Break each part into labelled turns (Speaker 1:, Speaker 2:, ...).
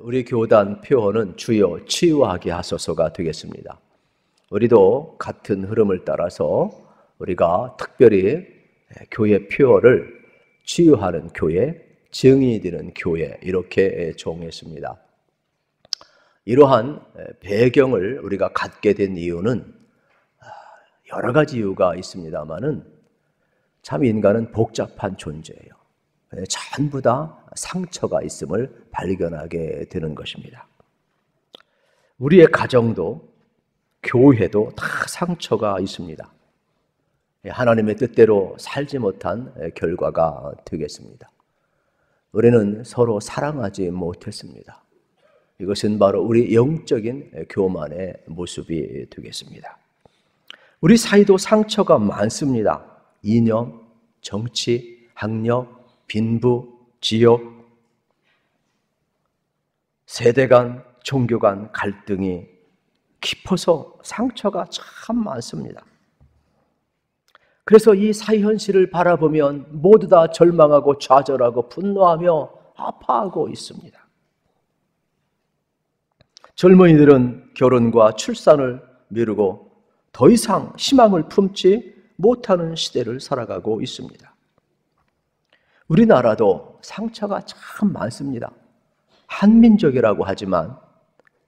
Speaker 1: 우리 교단 표어는 주여 치유하게 하소서가 되겠습니다. 우리도 같은 흐름을 따라서 우리가 특별히 교회 표어를 치유하는 교회, 증인이 되는 교회 이렇게 정했습니다. 이러한 배경을 우리가 갖게 된 이유는 여러 가지 이유가 있습니다만은 참 인간은 복잡한 존재예요. 전부 다 상처가 있음을 발견하게 되는 것입니다. 우리의 가정도 교회도 다 상처가 있습니다. 하나님의 뜻대로 살지 못한 결과가 되겠습니다. 우리는 서로 사랑하지 못했습니다. 이것은 바로 우리 영적인 교만의 모습이 되겠습니다. 우리 사이도 상처가 많습니다. 이념, 정치, 학력, 빈부, 지역, 세대 간, 종교 간 갈등이 깊어서 상처가 참 많습니다. 그래서 이 사회 현실을 바라보면 모두 다 절망하고 좌절하고 분노하며 아파하고 있습니다. 젊은이들은 결혼과 출산을 미루고 더 이상 희망을 품지 못하는 시대를 살아가고 있습니다. 우리나라도 상처가 참 많습니다. 한민족이라고 하지만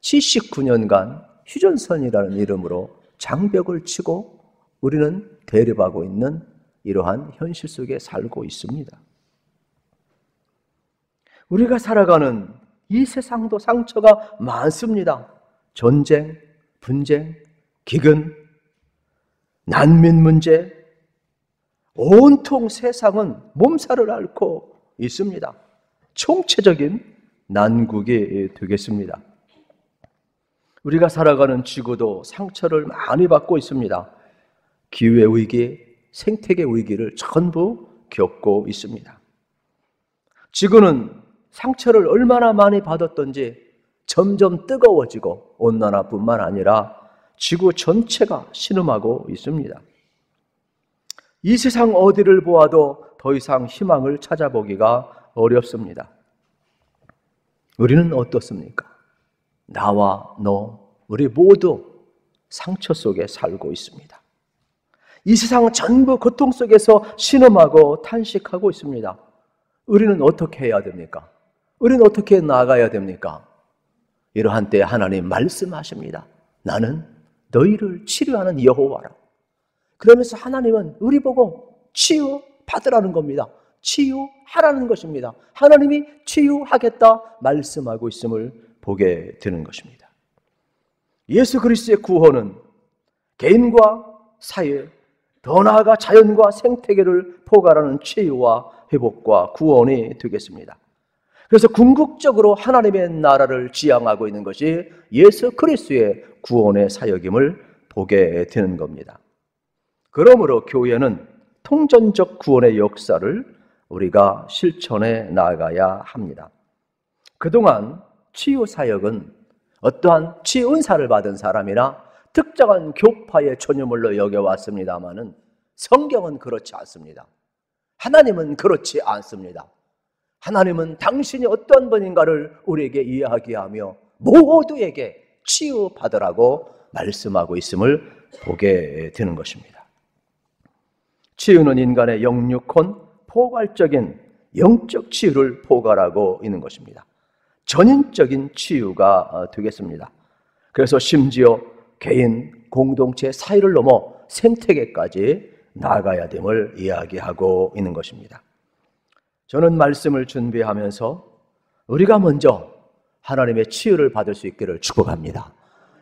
Speaker 1: 79년간 휴전선이라는 이름으로 장벽을 치고 우리는 대립하고 있는 이러한 현실 속에 살고 있습니다. 우리가 살아가는 이 세상도 상처가 많습니다. 전쟁, 분쟁, 기근, 난민 문제, 온통 세상은 몸살을 앓고 있습니다. 총체적인 난국이 되겠습니다. 우리가 살아가는 지구도 상처를 많이 받고 있습니다. 기후위기, 생태계 위기를 전부 겪고 있습니다. 지구는 상처를 얼마나 많이 받았던지 점점 뜨거워지고 온난화뿐만 아니라 지구 전체가 신음하고 있습니다. 이 세상 어디를 보아도 더 이상 희망을 찾아보기가 어렵습니다. 우리는 어떻습니까? 나와 너, 우리 모두 상처 속에 살고 있습니다. 이 세상 전부 고통 속에서 신음하고 탄식하고 있습니다. 우리는 어떻게 해야 됩니까? 우리는 어떻게 나아가야 됩니까? 이러한 때 하나님 말씀하십니다. 나는 너희를 치료하는 여호와라. 그러면서 하나님은 우리 보고 치유받으라는 겁니다. 치유하라는 것입니다. 하나님이 치유하겠다 말씀하고 있음을 보게 되는 것입니다. 예수 그리스도의 구원은 개인과 사회, 더 나아가 자연과 생태계를 포괄하는 치유와 회복과 구원이 되겠습니다. 그래서 궁극적으로 하나님의 나라를 지향하고 있는 것이 예수 그리스도의 구원의 사역임을 보게 되는 겁니다. 그러므로 교회는 통전적 구원의 역사를 우리가 실천해 나가야 합니다. 그동안 치유 사역은 어떠한 치유 은사를 받은 사람이나 특정한 교파의 전유물로 여겨왔습니다마는 성경은 그렇지 않습니다. 하나님은 그렇지 않습니다. 하나님은 당신이 어떤 분인가를 우리에게 이야기하며 모두에게 치유받으라고 말씀하고 있음을 보게 되는 것입니다. 치유는 인간의 영육혼 포괄적인 영적 치유를 포괄하고 있는 것입니다. 전인적인 치유가 되겠습니다. 그래서 심지어 개인, 공동체, 사회를 넘어 생태계까지 나아가야 됨을 이야기하고 있는 것입니다. 저는 말씀을 준비하면서 우리가 먼저 하나님의 치유를 받을 수 있기를 축복합니다.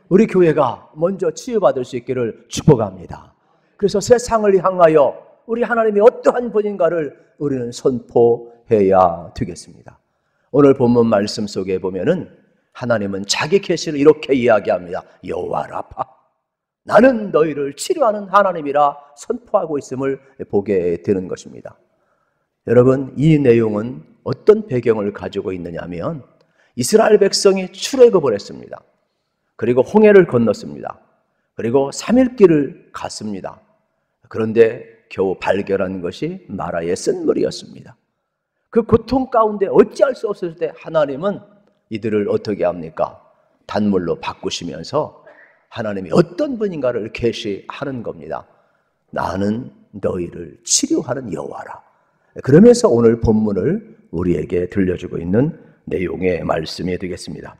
Speaker 1: 우리 교회가 먼저 치유받을 수 있기를 축복합니다. 그래서 세상을 향하여 우리 하나님이 어떠한 분인가를 우리는 선포해야 되겠습니다. 오늘 본문 말씀 속에 보면은 하나님은 자기 계시를 이렇게 이야기합니다. 여호와 라파, 나는 너희를 치료하는 하나님이라 선포하고 있음을 보게 되는 것입니다. 여러분, 이 내용은 어떤 배경을 가지고 있느냐면 이스라엘 백성이 출애굽을 했습니다. 그리고 홍해를 건넜습니다. 그리고 3일길을 갔습니다. 그런데 겨우 발견한 것이 마라의 쓴물이었습니다. 그 고통 가운데 어찌할 수 없을 때 하나님은 이들을 어떻게 합니까? 단물로 바꾸시면서 하나님이 어떤 분인가를 계시하는 겁니다. 나는 너희를 치료하는 여호와라. 그러면서 오늘 본문을 우리에게 들려주고 있는 내용의 말씀이 되겠습니다.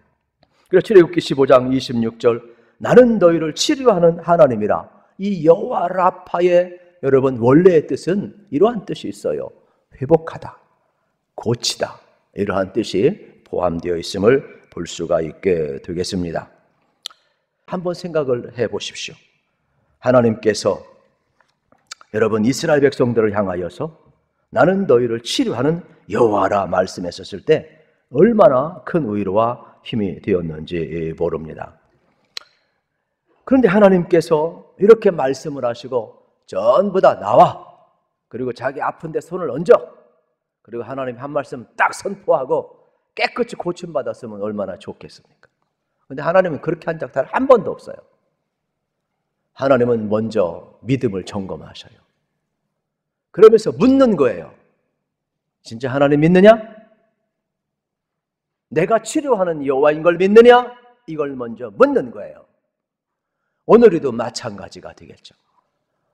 Speaker 1: 그래서 출애굽기 15장 26절 나는 너희를 치료하는 하나님이라. 이 여호와 라파의 여러분 원래의 뜻은 이러한 뜻이 있어요. 회복하다, 고치다, 이러한 뜻이 포함되어 있음을 볼 수가 있게 되겠습니다. 한번 생각을 해보십시오. 하나님께서 여러분 이스라엘 백성들을 향하여서 나는 너희를 치료하는 여호와라 말씀했었을 때 얼마나 큰 위로와 힘이 되었는지 모릅니다. 그런데 하나님께서 이렇게 말씀을 하시고 전부 다 나와, 그리고 자기 아픈데 손을 얹어, 그리고 하나님 한 말씀 딱 선포하고 깨끗이 고침받았으면 얼마나 좋겠습니까? 그런데 하나님은 그렇게 한 적 단 한 번도 없어요. 하나님은 먼저 믿음을 점검하셔요. 그러면서 묻는 거예요. 진짜 하나님 믿느냐? 내가 치료하는 여호와인 걸 믿느냐? 이걸 먼저 묻는 거예요. 오늘에도 마찬가지가 되겠죠.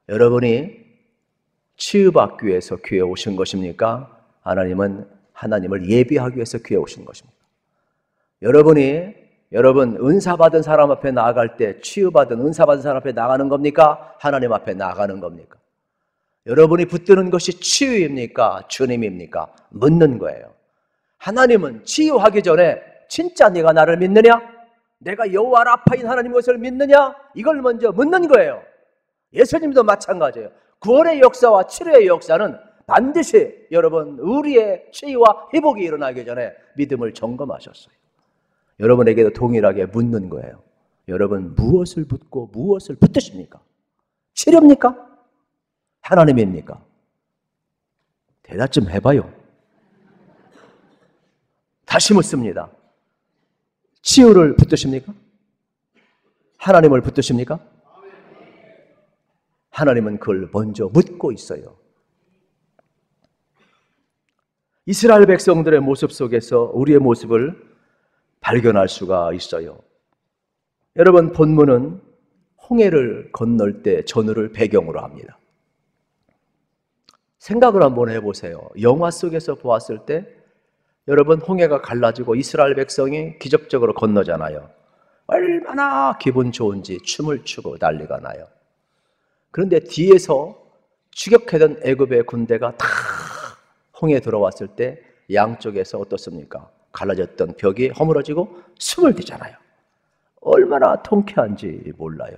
Speaker 1: 여러분이 치유받기 위해서 교회에 오신 것입니까? 하나님은 하나님을 예비하기 위해서 교회에 오신 것입니다. 여러분 은사 받은 사람 앞에 나아갈 때 치유받은 은사 받은 사람 앞에 나가는 겁니까? 하나님 앞에 나가는 겁니까? 여러분이 붙드는 것이 치유입니까? 주님입니까? 묻는 거예요. 하나님은 치유하기 전에 진짜 네가 나를 믿느냐? 내가 여호와 라파인 하나님 것을 믿느냐? 이걸 먼저 묻는 거예요. 예수님도 마찬가지예요. 구원의 역사와 치료의 역사는 반드시 여러분 우리의 치유와 회복이 일어나기 전에 믿음을 점검하셨어요. 여러분에게도 동일하게 묻는 거예요. 여러분 무엇을 묻고 무엇을 붙드십니까? 치료입니까? 하나님입니까? 대답 좀 해봐요. 다시 묻습니다. 치유를 붙드십니까? 하나님을 붙드십니까? 하나님은 그걸 먼저 묻고 있어요. 이스라엘 백성들의 모습 속에서 우리의 모습을 발견할 수가 있어요. 여러분 본문은 홍해를 건널 때 전우를 배경으로 합니다. 생각을 한번 해보세요. 영화 속에서 보았을 때 여러분 홍해가 갈라지고 이스라엘 백성이 기적적으로 건너잖아요. 얼마나 기분 좋은지 춤을 추고 난리가 나요. 그런데 뒤에서 추격하던 애굽의 군대가 다 홍해에 들어왔을 때 양쪽에서 어떻습니까? 갈라졌던 벽이 허물어지고 숨을 대잖아요. 얼마나 통쾌한지 몰라요.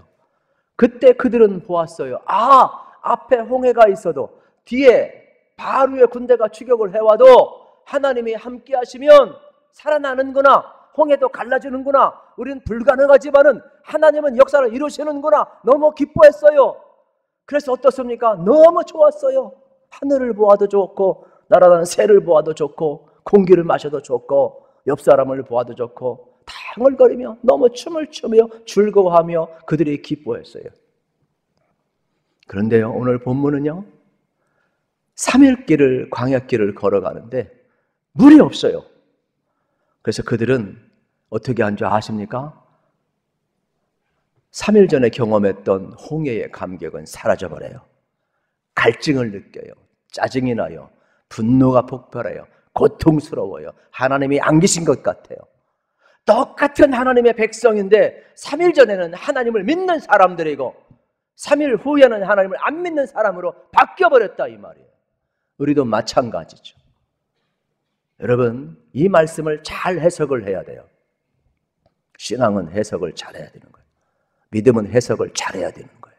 Speaker 1: 그때 그들은 보았어요. 앞에 홍해가 있어도 뒤에 바로의 군대가 추격을 해와도 하나님이 함께 하시면 살아나는구나. 홍해도 갈라지는구나. 우리는 불가능하지만은 하나님은 역사를 이루시는구나. 너무 기뻐했어요. 그래서 어떻습니까? 너무 좋았어요. 하늘을 보아도 좋고 날아다니는 새를 보아도 좋고 공기를 마셔도 좋고 옆 사람을 보아도 좋고 다 흥얼거리며 너무 춤을 추며 즐거워하며 그들이 기뻐했어요. 그런데요 오늘 본문은요 3일 길을 광야길을 걸어가는데 물이 없어요. 그래서 그들은 어떻게 한 줄 아십니까? 3일 전에 경험했던 홍해의 감격은 사라져버려요. 갈증을 느껴요. 짜증이 나요. 분노가 폭발해요. 고통스러워요. 하나님이 안 계신 것 같아요. 똑같은 하나님의 백성인데 3일 전에는 하나님을 믿는 사람들이고 3일 후에는 하나님을 안 믿는 사람으로 바뀌어버렸다 이 말이에요. 우리도 마찬가지죠. 여러분 이 말씀을 잘 해석을 해야 돼요. 신앙은 해석을 잘해야 되는 거예요. 믿음은 해석을 잘해야 되는 거예요.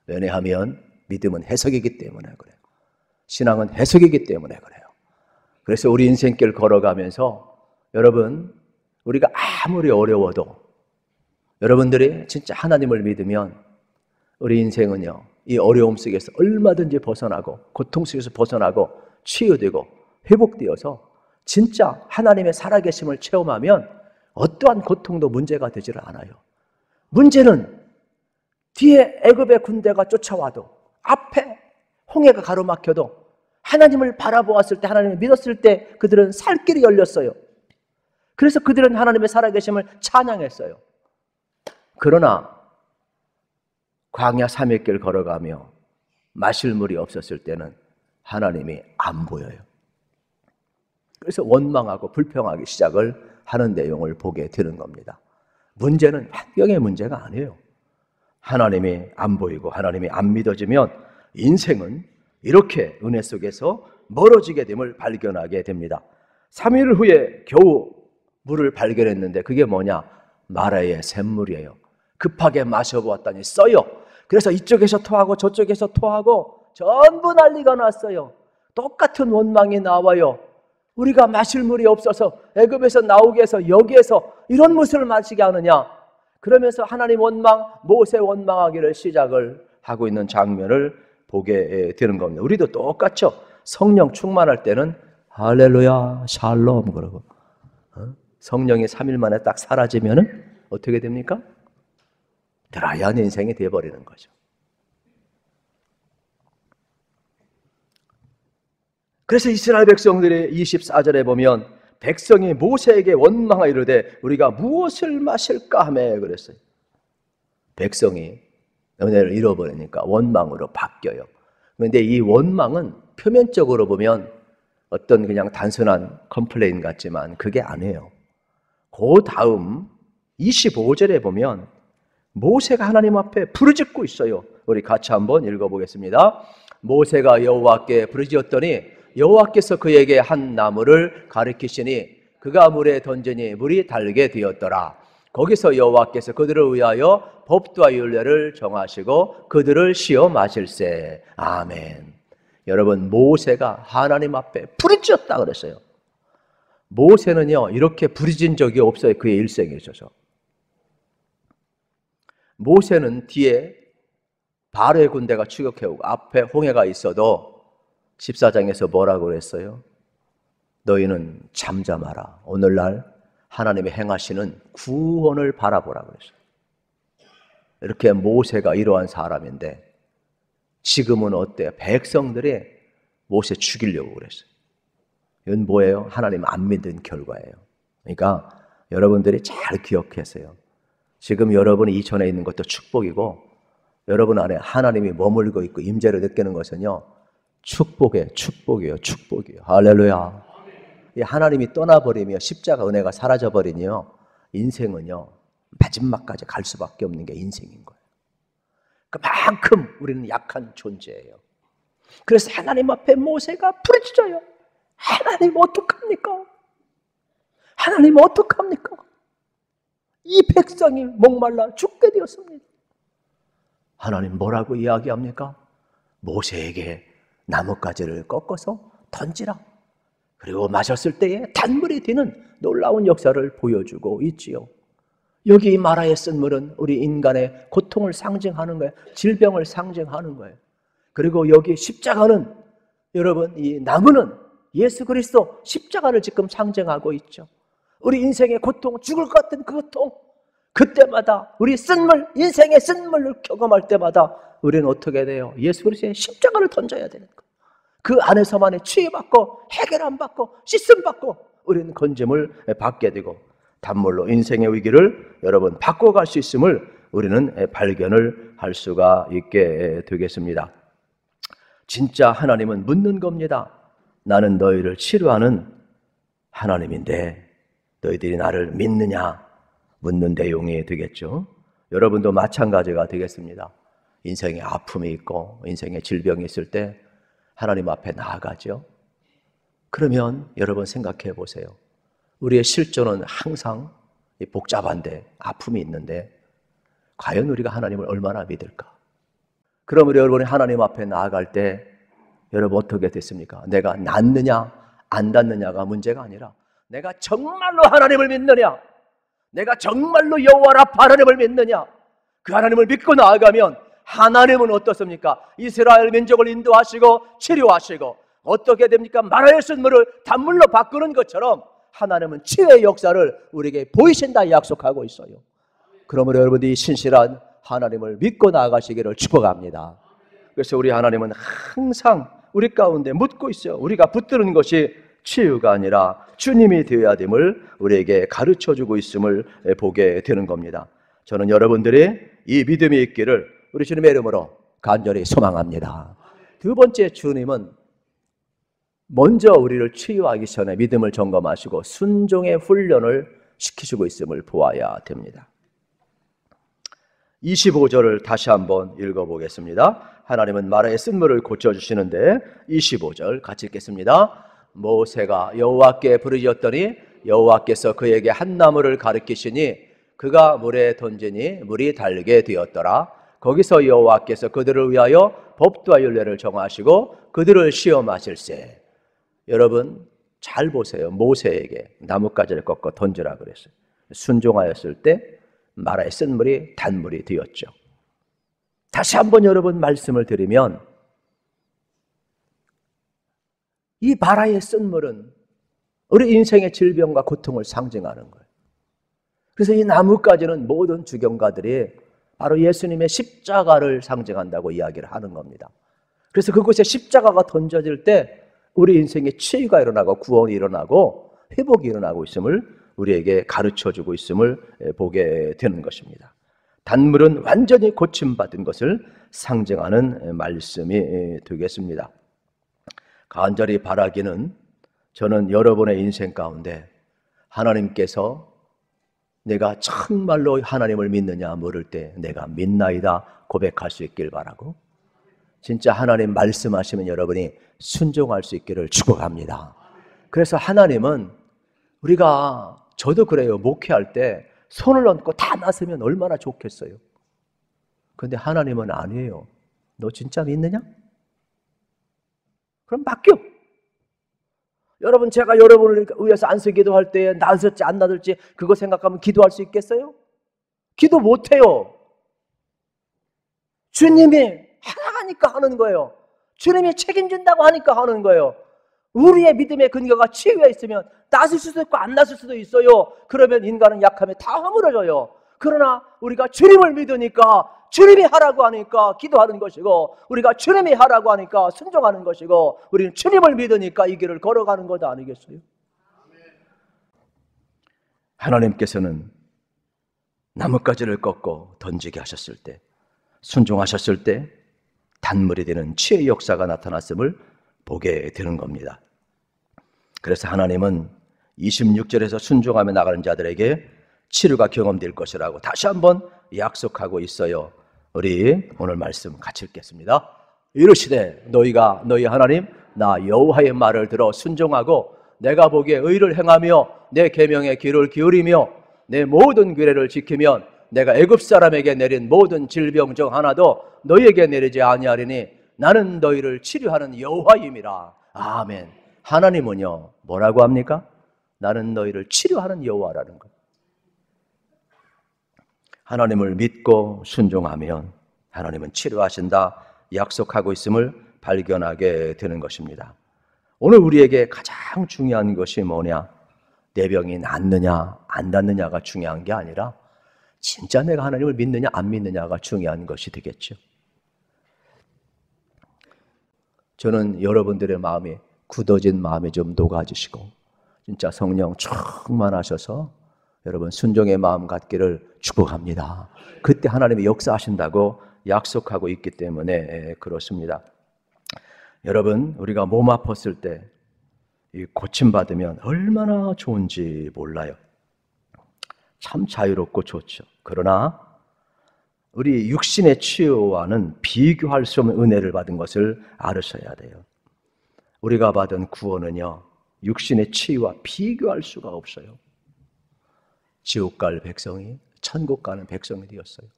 Speaker 1: 왜냐하면 믿음은 해석이기 때문에 그래요. 신앙은 해석이기 때문에 그래요. 그래서 우리 인생길 걸어가면서 여러분 우리가 아무리 어려워도 여러분들이 진짜 하나님을 믿으면 우리 인생은요 이 어려움 속에서 얼마든지 벗어나고 고통 속에서 벗어나고 치유되고 회복되어서 진짜 하나님의 살아계심을 체험하면 어떠한 고통도 문제가 되지를 않아요. 문제는 뒤에 애굽의 군대가 쫓아와도 앞에 홍해가 가로막혀도 하나님을 바라보았을 때 하나님을 믿었을 때 그들은 살 길이 열렸어요. 그래서 그들은 하나님의 살아계심을 찬양했어요. 그러나 광야 300길 걸어가며 마실 물이 없었을 때는 하나님이 안 보여요. 그래서 원망하고 불평하기 시작을 하는 내용을 보게 되는 겁니다. 문제는 환경의 문제가 아니에요. 하나님이 안 보이고 하나님이 안 믿어지면 인생은 이렇게 은혜 속에서 멀어지게 됨을 발견하게 됩니다. 3일 후에 겨우 물을 발견했는데 그게 뭐냐? 마라의 샘물이에요. 급하게 마셔보았더니 써요. 그래서 이쪽에서 토하고 저쪽에서 토하고 전부 난리가 났어요. 똑같은 원망이 나와요. 우리가 마실 물이 없어서 애굽에서 나오게 해서 여기에서 이런 물을 마시게 하느냐? 그러면서 하나님 원망, 모세 원망하기를 시작을 하고 있는 장면을 보게 되는 겁니다. 우리도 똑같죠. 성령 충만할 때는 할렐루야 샬롬 그러고 성령이 3일 만에 딱 사라지면은 어떻게 됩니까? 드라이한 인생이 되어버리는 거죠. 그래서 이스라엘 백성들의 24절에 보면 백성이 모세에게 원망하 이르되 우리가 무엇을 마실까 하며 그랬어요. 백성이 은혜를 잃어버리니까 원망으로 바뀌어요. 그런데 이 원망은 표면적으로 보면 어떤 그냥 단순한 컴플레인 같지만 그게 아니에요. 그 다음 25절에 보면 모세가 하나님 앞에 부르짖고 있어요. 우리 같이 한번 읽어보겠습니다. 모세가 여호와께 부르짖었더니 여호와께서 그에게 한 나무를 가리키시니 그가 물에 던지니 물이 달게 되었더라. 거기서 여호와께서 그들을 위하여 법도와 율례를 정하시고 그들을 시어 마실세. 아멘. 여러분, 모세가 하나님 앞에 부르짖었다 그랬어요. 모세는요 이렇게 부르짖은 적이 없어요. 그의 일생에 있어서. 모세는 뒤에 바로의 군대가 추격해오고 앞에 홍해가 있어도 14장에서 뭐라고 그랬어요? 너희는 잠잠하라. 오늘날 하나님이 행하시는 구원을 바라보라 그랬어요. 이렇게 모세가 이러한 사람인데 지금은 어때요? 백성들이 모세 죽이려고 그랬어요. 이건 뭐예요? 하나님 안 믿은 결과예요. 그러니까 여러분들이 잘 기억하세요. 지금 여러분이 이 전에 있는 것도 축복이고 여러분 안에 하나님이 머물고 있고 임재를 느끼는 것은요 축복이에요. 축복이에요. 할렐루야. 이 하나님이 떠나버리며 십자가 은혜가 사라져버리니요 인생은요 마지막까지 갈 수밖에 없는 게 인생인 거예요. 그만큼 우리는 약한 존재예요. 그래서 하나님 앞에 모세가 부르짖어요. 하나님 어떡합니까? 하나님 어떡합니까? 이 백성이 목말라 죽게 되었습니다. 하나님 뭐라고 이야기합니까? 모세에게 나뭇가지를 꺾어서 던지라. 그리고 마셨을 때에 단물이 되는 놀라운 역사를 보여주고 있지요. 여기 마라에 쓴 물은 우리 인간의 고통을 상징하는 거예요. 질병을 상징하는 거예요. 그리고 여기 십자가는 여러분 이 나무는 예수 그리스도 십자가를 지금 상징하고 있죠. 우리 인생의 고통, 죽을 것 같은 그 고통, 그때마다 우리 쓴물, 인생의 쓴물을 경험할 때마다 우리는 어떻게 돼요? 예수 그리스도의 십자가를 던져야 되는 거예요. 그 안에서만의 치유받고 해결 안 받고 씻음 받고 우리는 건짐을 받게 되고 단물로 인생의 위기를 여러분 바꿔갈 수 있음을 우리는 발견을 할 수가 있게 되겠습니다. 진짜 하나님은 묻는 겁니다. 나는 너희를 치료하는 하나님인데 너희들이 나를 믿느냐 묻는 내용이 되겠죠. 여러분도 마찬가지가 되겠습니다. 인생에 아픔이 있고 인생에 질병이 있을 때 하나님 앞에 나아가죠. 그러면 여러분 생각해 보세요. 우리의 실존은 항상 복잡한데 아픔이 있는데 과연 우리가 하나님을 얼마나 믿을까? 그럼 우리 여러분이 하나님 앞에 나아갈 때 여러분 어떻게 됐습니까? 내가 낫느냐 안 낫느냐가 문제가 아니라 내가 정말로 하나님을 믿느냐, 내가 정말로 여호와 라파 하나님을 믿느냐, 그 하나님을 믿고 나아가면 하나님은 어떻습니까? 이스라엘 민족을 인도하시고 치료하시고 어떻게 됩니까? 마라의 쓴 물을 단물로 바꾸는 것처럼 하나님은 치유의 역사를 우리에게 보이신다 약속하고 있어요. 그러므로 여러분들이 신실한 하나님을 믿고 나아가시기를 축복합니다. 그래서 우리 하나님은 항상 우리 가운데 묻고 있어요. 우리가 붙드는 것이 치유가 아니라 주님이 되어야 됨을 우리에게 가르쳐주고 있음을 보게 되는 겁니다. 저는 여러분들이 이 믿음이 있기를 우리 주님의 이름으로 간절히 소망합니다. 두 번째, 주님은 먼저 우리를 치유하기 전에 믿음을 점검하시고 순종의 훈련을 시키시고 있음을 보아야 됩니다. 25절을 다시 한번 읽어보겠습니다. 하나님은 마라의 쓴물을 고쳐주시는데 25절 같이 읽겠습니다. 모세가 여호와께 부르짖었더니 여호와께서 그에게 한 나무를 가리키시니 그가 물에 던지니 물이 달게 되었더라. 거기서 여호와께서 그들을 위하여 법도와 율례를 정하시고 그들을 시험하실세. 여러분 잘 보세요. 모세에게 나뭇가지를 꺾어 던지라 그랬어요. 순종하였을 때 마라의 쓴물이 단물이 되었죠. 다시 한번 여러분 말씀을 드리면 이 마라의 쓴물은 우리 인생의 질병과 고통을 상징하는 거예요. 그래서 이 나뭇가지는 모든 주경가들이 바로 예수님의 십자가를 상징한다고 이야기를 하는 겁니다. 그래서 그곳에 십자가가 던져질 때 우리 인생에 치유가 일어나고 구원이 일어나고 회복이 일어나고 있음을 우리에게 가르쳐주고 있음을 보게 되는 것입니다. 단물은 완전히 고침받은 것을 상징하는 말씀이 되겠습니다. 간절히 바라기는 저는 여러분의 인생 가운데 하나님께서 내가 정말로 하나님을 믿느냐 물을 때 내가 믿나이다 고백할 수 있길 바라고, 진짜 하나님 말씀하시면 여러분이 순종할 수 있기를 축복합니다. 그래서 하나님은 우리가, 저도 그래요, 목회할 때 손을 얹고 다 나서면 얼마나 좋겠어요. 그런데 하나님은 아니에요. 너 진짜 믿느냐? 그럼 맡겨. 여러분, 제가 여러분을 위해서 안수 기도할 때 나설지 안 나설지 그거 생각하면 기도할 수 있겠어요? 기도 못해요. 주님이 하라니까 하는 거예요. 주님이 책임진다고 하니까 하는 거예요. 우리의 믿음의 근거가 치유에 있으면 나설 수도 있고 안 나설 수도 있어요. 그러면 인간은 약하면 다 허물어져요. 그러나 우리가 주님을 믿으니까 주님이 하라고 하니까 기도하는 것이고, 우리가 주님이 하라고 하니까 순종하는 것이고, 우리는 주님을 믿으니까 이 길을 걸어가는 것 아니겠어요? 하나님께서는 나뭇가지를 꺾고 던지게 하셨을 때, 순종하셨을 때 단물이 되는 치유의 역사가 나타났음을 보게 되는 겁니다. 그래서 하나님은 26절에서 순종하며 나가는 자들에게 치료가 경험될 것이라고 다시 한번 약속하고 있어요. 우리 오늘 말씀 같이 읽겠습니다. 이르시되 너희가 너희 하나님 나 여호와의 말을 들어 순종하고 내가 보기에 의를 행하며 내 계명에 귀를 기울이며 내 모든 규례를 지키면 내가 애굽 사람에게 내린 모든 질병 중 하나도 너희에게 내리지 아니하리니 나는 너희를 치료하는 여호와임이라. 아멘. 하나님은요 뭐라고 합니까? 나는 너희를 치료하는 여호와라는 거예요. 하나님을 믿고 순종하면 하나님은 치료하신다 약속하고 있음을 발견하게 되는 것입니다. 오늘 우리에게 가장 중요한 것이 뭐냐? 내 병이 낫느냐 안 낫느냐가 중요한 게 아니라 진짜 내가 하나님을 믿느냐 안 믿느냐가 중요한 것이 되겠죠. 저는 여러분들의 마음이 굳어진 마음이 좀 녹아지시고 진짜 성령 충만하셔서 여러분 순종의 마음 갖기를 축복합니다. 그때 하나님이 역사하신다고 약속하고 있기 때문에 그렇습니다. 여러분, 우리가 몸 아팠을 때 고침받으면 얼마나 좋은지 몰라요. 참 자유롭고 좋죠. 그러나 우리 육신의 치유와는 비교할 수 없는 은혜를 받은 것을 알으셔야 돼요. 우리가 받은 구원은요 육신의 치유와 비교할 수가 없어요. 지옥 갈 백성이 천국 가는 백성이 되었어요.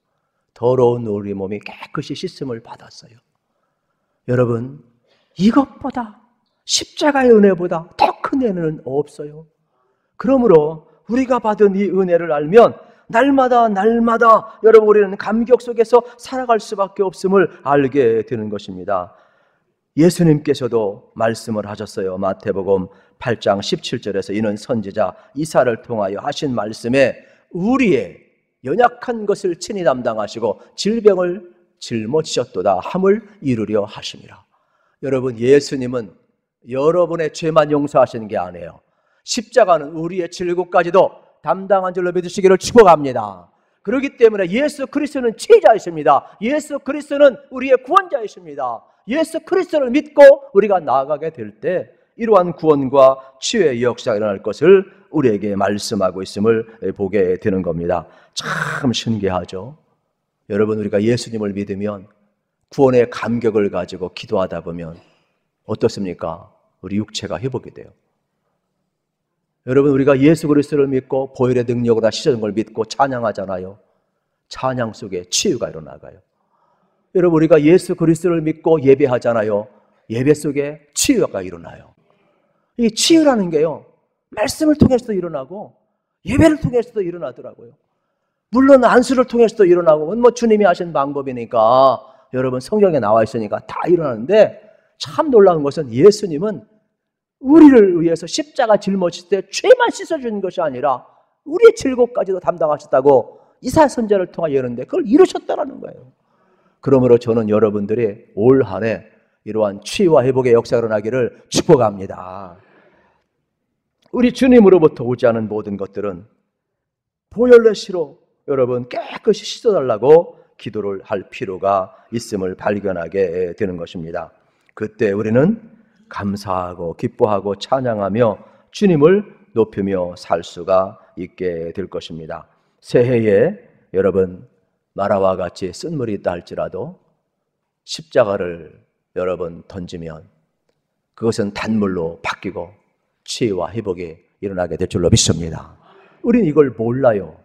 Speaker 1: 더러운 우리 몸이 깨끗이 씻음을 받았어요. 여러분, 이것보다 십자가의 은혜보다 더 큰 은혜는 없어요. 그러므로 우리가 받은 이 은혜를 알면 날마다 여러분 우리는 감격 속에서 살아갈 수밖에 없음을 알게 되는 것입니다. 예수님께서도 말씀을 하셨어요. 마태복음 8장 17절에서 이는 선지자 이사야를 통하여 하신 말씀에 우리의 연약한 것을 친히 담당하시고 질병을 짊어지셨도다 함을 이루려 하심이라. 여러분, 예수님은 여러분의 죄만 용서하시는 게 아니에요. 십자가는 우리의 질고까지도 담당한 줄로 믿으시기를 축복합니다. 그렇기 때문에 예수 그리스도는 치유자이십니다. 예수 그리스도는 우리의 구원자이십니다. 예수 그리스도를 믿고 우리가 나아가게 될 때 이러한 구원과 치유의 역사가 일어날 것을 우리에게 말씀하고 있음을 보게 되는 겁니다. 참 신기하죠. 여러분, 우리가 예수님을 믿으면 구원의 감격을 가지고 기도하다 보면 어떻습니까? 우리 육체가 회복이 돼요. 여러분, 우리가 예수 그리스도를 믿고 보혈의 능력으로 씻어진 걸 믿고 찬양하잖아요. 찬양 속에 치유가 일어나가요. 여러분, 우리가 예수 그리스도를 믿고 예배하잖아요. 예배 속에 치유가 일어나요. 이 치유라는 게요, 말씀을 통해서도 일어나고 예배를 통해서도 일어나더라고요. 물론 안수를 통해서도 일어나고, 뭐 주님이 하신 방법이니까, 여러분 성경에 나와 있으니까 다 일어나는데, 참 놀라운 것은 예수님은 우리를 위해서 십자가 짊어질 때 죄만 씻어주는 것이 아니라 우리의 질고까지도 담당하셨다고 이사야 선지자를 통하여 이르는데 그걸 이루셨다라는 거예요. 그러므로 저는 여러분들이 올 한 해 이러한 치유와 회복의 역사가 일어나기를 축복합니다. 우리 주님으로부터 오지 않은 모든 것들은 보혈의 피로 여러분 깨끗이 씻어달라고 기도를 할 필요가 있음을 발견하게 되는 것입니다. 그때 우리는 감사하고 기뻐하고 찬양하며 주님을 높이며 살 수가 있게 될 것입니다. 새해에 여러분 마라와 같이 쓴물이 있다 할지라도 십자가를 여러분 던지면 그것은 단물로 바뀌고 치유와 회복이 일어나게 될 줄로 믿습니다. 우리는 이걸 몰라요.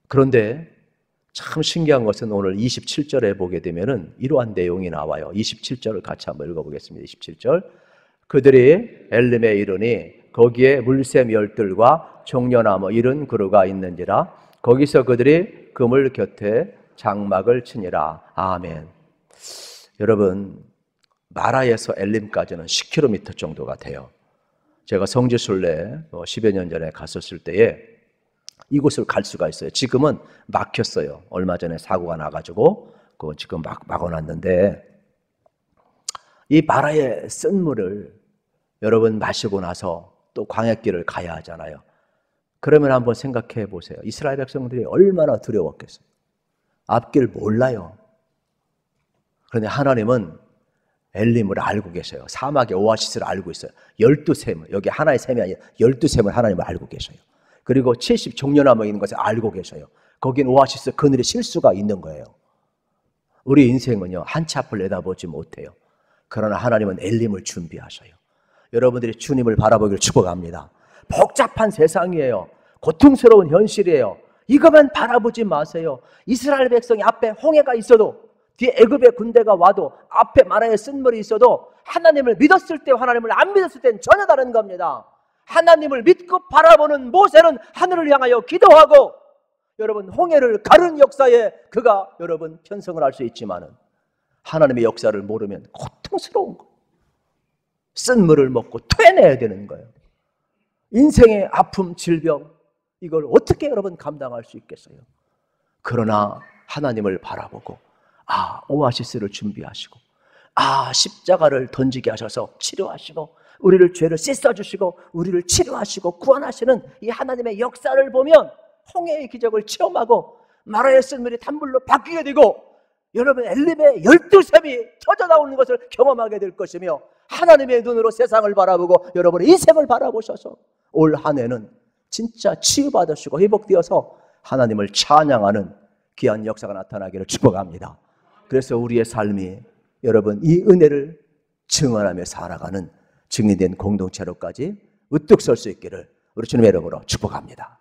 Speaker 1: 그런데 참 신기한 것은 오늘 27절에 보게 되면은 이러한 내용이 나와요. 27절을 같이 한번 읽어보겠습니다. 27절. 그들이 엘림에 이르니 거기에 물샘 열들과 종려나무 이른 그루가 있는지라 거기서 그들이 그물 곁에 장막을 치니라. 아멘. 여러분, 마라에서 엘림까지는 10km 정도가 돼요. 제가 성지순례 10여 년 전에 갔었을 때에 이곳을 갈 수가 있어요. 지금은 막혔어요. 얼마 전에 사고가 나가지고 그거 지금 막아놨는데, 이 마라의 쓴물을 여러분 마시고 나서 또 광야길을 가야 하잖아요. 그러면 한번 생각해 보세요. 이스라엘 백성들이 얼마나 두려웠겠어요. 앞길 몰라요. 그런데 하나님은 엘림을 알고 계세요. 사막의 오아시스를 알고 있어요. 12샘을, 여기 하나의 샘이 아니라 12샘을 하나님을 알고 계셔요. 그리고 70 종려나무 있는 것을 알고 계셔요. 거긴 오아시스 그늘에 쉴 수가 있는 거예요. 우리 인생은요, 한치 앞을 내다보지 못해요. 그러나 하나님은 엘림을 준비하셔요. 여러분들이 주님을 바라보기를 축복합니다. 복잡한 세상이에요. 고통스러운 현실이에요. 이것만 바라보지 마세요. 이스라엘 백성이 앞에 홍해가 있어도, 뒤에 애굽의 군대가 와도, 앞에 마라의 쓴물이 있어도 하나님을 믿었을 때와 하나님을 안 믿었을 때는 전혀 다른 겁니다. 하나님을 믿고 바라보는 모세는 하늘을 향하여 기도하고, 여러분 홍해를 가른 역사에 그가 여러분 편성을 할 수 있지만은 하나님의 역사를 모르면 고통스러운 거예요. 쓴물을 먹고 토해내야 되는 거예요. 인생의 아픔, 질병, 이걸 어떻게 여러분 감당할 수 있겠어요? 그러나 하나님을 바라보고, 오아시스를 준비하시고, 십자가를 던지게 하셔서 치료하시고, 우리를 죄를 씻어주시고 우리를 치료하시고 구원하시는 이 하나님의 역사를 보면 홍해의 기적을 체험하고 마라의 쓴물이 단물로 바뀌게 되고, 여러분 엘림의 12샘이 터져나오는 것을 경험하게 될 것이며, 하나님의 눈으로 세상을 바라보고 여러분의 인생을 바라보셔서 올 한 해는 진짜 치유받으시고 회복되어서 하나님을 찬양하는 귀한 역사가 나타나기를 축복합니다. 그래서 우리의 삶이 여러분 이 은혜를 증언하며 살아가는 증인된 공동체로까지 우뚝 설 수 있기를 우리 주님의 이름으로 축복합니다.